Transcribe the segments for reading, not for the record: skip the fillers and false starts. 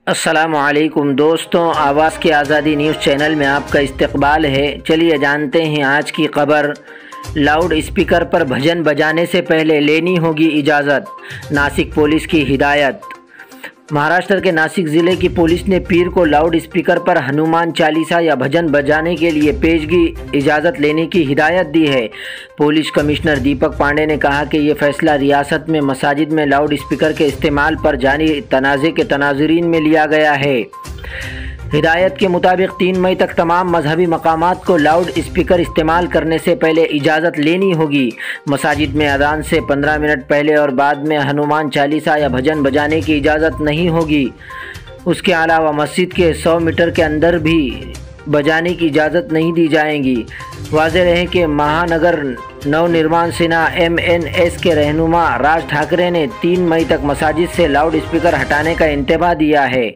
अस्सलामुअलैकुम दोस्तों, आवाज़ की आज़ादी न्यूज़ चैनल में आपका इस्तकबाल है। चलिए जानते हैं आज की खबर। लाउड स्पीकर पर भजन बजाने से पहले लेनी होगी इजाज़त, नासिक पुलिस की हिदायत। महाराष्ट्र के नासिक ज़िले की पुलिस ने पीर को लाउड स्पीकर पर हनुमान चालीसा या भजन बजाने के लिए पेशगी इजाज़त लेने की हिदायत दी है। पुलिस कमिश्नर दीपक पांडे ने कहा कि ये फैसला रियासत में मसाजिद में लाउड स्पीकर के इस्तेमाल पर जारी तनाज़े के तनाज़ुरीन में लिया गया है। हिदायत के मुताबिक 3 मई तक तमाम मजहबी मकामात को लाउड स्पीकर इस्तेमाल करने से पहले इजाज़त लेनी होगी। मसाजिद में अज़ान से 15 मिनट पहले और बाद में हनुमान चालीसा या भजन बजाने की इजाज़त नहीं होगी। उसके अलावा मस्जिद के 100 मीटर के अंदर भी बजाने की इजाज़त नहीं दी जाएगी। वाज़ेह रहे कि महानगर नवनिर्माण सेना MNS के रहनुमा राज ठाकरे ने 3 मई तक मसाजिद से लाउड स्पीकर हटाने का इंतबाह दिया है।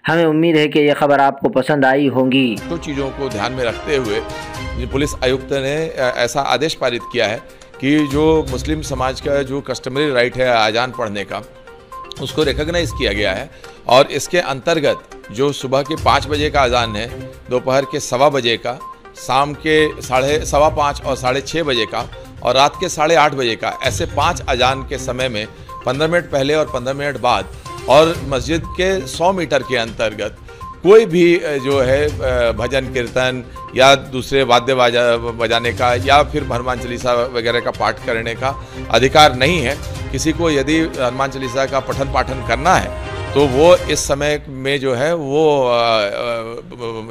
हमें उम्मीद है कि यह खबर आपको पसंद आई होगी। तो चीज़ों को ध्यान में रखते हुए पुलिस आयुक्त ने ऐसा आदेश पारित किया है कि जो मुस्लिम समाज का जो कस्टमरी राइट है अजान पढ़ने का, उसको रिकॉग्नाइज किया गया है। और इसके अंतर्गत जो सुबह के 5 बजे का अजान है, दोपहर के 1:15 बजे का, शाम के 5:15 और 6:30 बजे का और रात के 8:30 बजे का, ऐसे 5 अजान के समय में 15 मिनट पहले और 15 मिनट बाद और मस्जिद के 100 मीटर के अंतर्गत कोई भी जो है भजन कीर्तन या दूसरे वाद्य बजाने का या फिर हनुमान चालीसा वगैरह का पाठ करने का अधिकार नहीं है। किसी को यदि हनुमान चालीसा का पठन पाठन करना है तो वो इस समय में जो है वो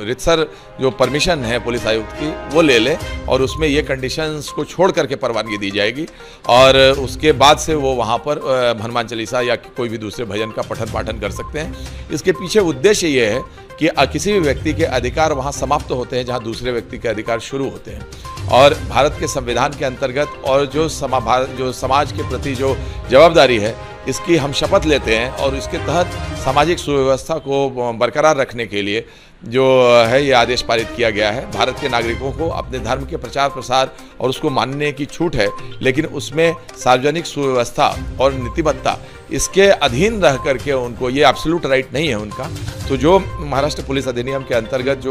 रितसर जो परमिशन है पुलिस आयुक्त की वो ले ले और उसमें ये कंडीशंस को छोड़ करके परवानगी दी जाएगी और उसके बाद से वो वहाँ पर हनुमान चालीसा या कोई भी दूसरे भजन का पठन पाठन कर सकते हैं। इसके पीछे उद्देश्य ये है कि किसी भी व्यक्ति के अधिकार वहाँ समाप्त होते हैं जहाँ दूसरे व्यक्ति के अधिकार शुरू होते हैं। और भारत के संविधान के अंतर्गत और जो समाज के प्रति जो जवाबदारी है इसकी हम शपथ लेते हैं और इसके तहत सामाजिक सुव्यवस्था को बरकरार रखने के लिए जो है ये आदेश पारित किया गया है। भारत के नागरिकों को अपने धर्म के प्रचार प्रसार और उसको मानने की छूट है, लेकिन उसमें सार्वजनिक सुव्यवस्था और नीतिमत्ता इसके अधीन रह करके उनको ये एब्सोल्यूट राइट नहीं है उनका। तो जो महाराष्ट्र पुलिस अधिनियम के अंतर्गत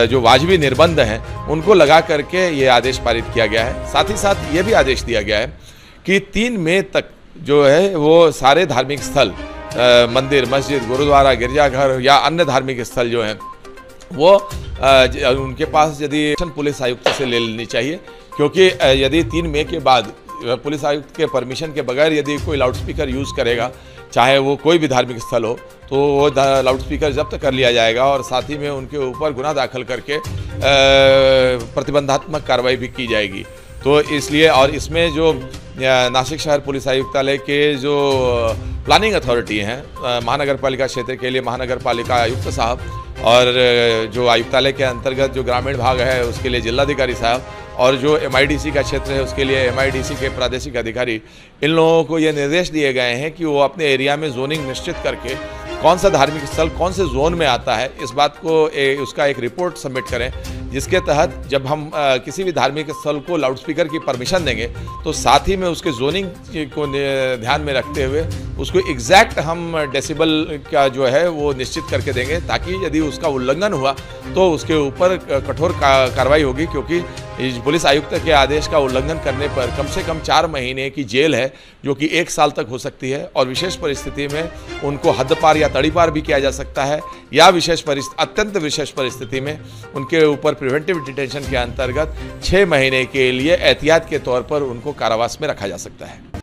जो वाजिबी निर्बंध हैं उनको लगा करके ये आदेश पारित किया गया है। साथ ही साथ ये भी आदेश दिया गया है कि 3 मई तक जो है वो सारे धार्मिक स्थल, मंदिर, मस्जिद, गुरुद्वारा, गिरजाघर या अन्य धार्मिक स्थल जो हैं वो उनके पास यदि पुलिस आयुक्त से ले लेनी चाहिए, क्योंकि यदि 3 मई के बाद पुलिस आयुक्त के परमिशन के बगैर यदि कोई लाउड स्पीकर यूज़ करेगा, चाहे वो कोई भी धार्मिक स्थल हो, तो वो लाउड स्पीकर जब्त कर लिया जाएगा और साथ ही में उनके ऊपर गुनाह दाखिल करके प्रतिबंधात्मक कार्रवाई भी की जाएगी। तो इसलिए और इसमें जो नासिक शहर पुलिस आयुक्तालय के जो प्लानिंग अथॉरिटी हैं, महानगर पालिका क्षेत्र के लिए महानगर पालिका आयुक्त साहब और जो आयुक्तालय के अंतर्गत जो ग्रामीण भाग है उसके लिए जिलाधिकारी साहब और जो MIDC का क्षेत्र है उसके लिए MIDC के प्रादेशिक अधिकारी, इन लोगों को ये निर्देश दिए गए हैं कि वो अपने एरिया में जोनिंग निश्चित करके कौन सा धार्मिक स्थल कौन से जोन में आता है इस बात को उसका एक रिपोर्ट सबमिट करें, जिसके तहत जब हम किसी भी धार्मिक स्थल को लाउडस्पीकर की परमिशन देंगे तो साथ ही में उसके जोनिंग को ध्यान में रखते हुए उसको एग्जैक्ट हम डेसिबल का जो है वो निश्चित करके देंगे, ताकि यदि उसका उल्लंघन हुआ तो उसके ऊपर कठोर कार्रवाई होगी। क्योंकि पुलिस आयुक्त के आदेश का उल्लंघन करने पर कम से कम 4 महीने की जेल है, जो कि 1 साल तक हो सकती है और विशेष परिस्थिति में उनको हद पार या तड़ी पार भी किया जा सकता है, या अत्यंत विशेष परिस्थिति में उनके ऊपर प्रिवेंटिव डिटेंशन के अंतर्गत 6 महीने के लिए एहतियात के तौर पर उनको कारावास में रखा जा सकता है।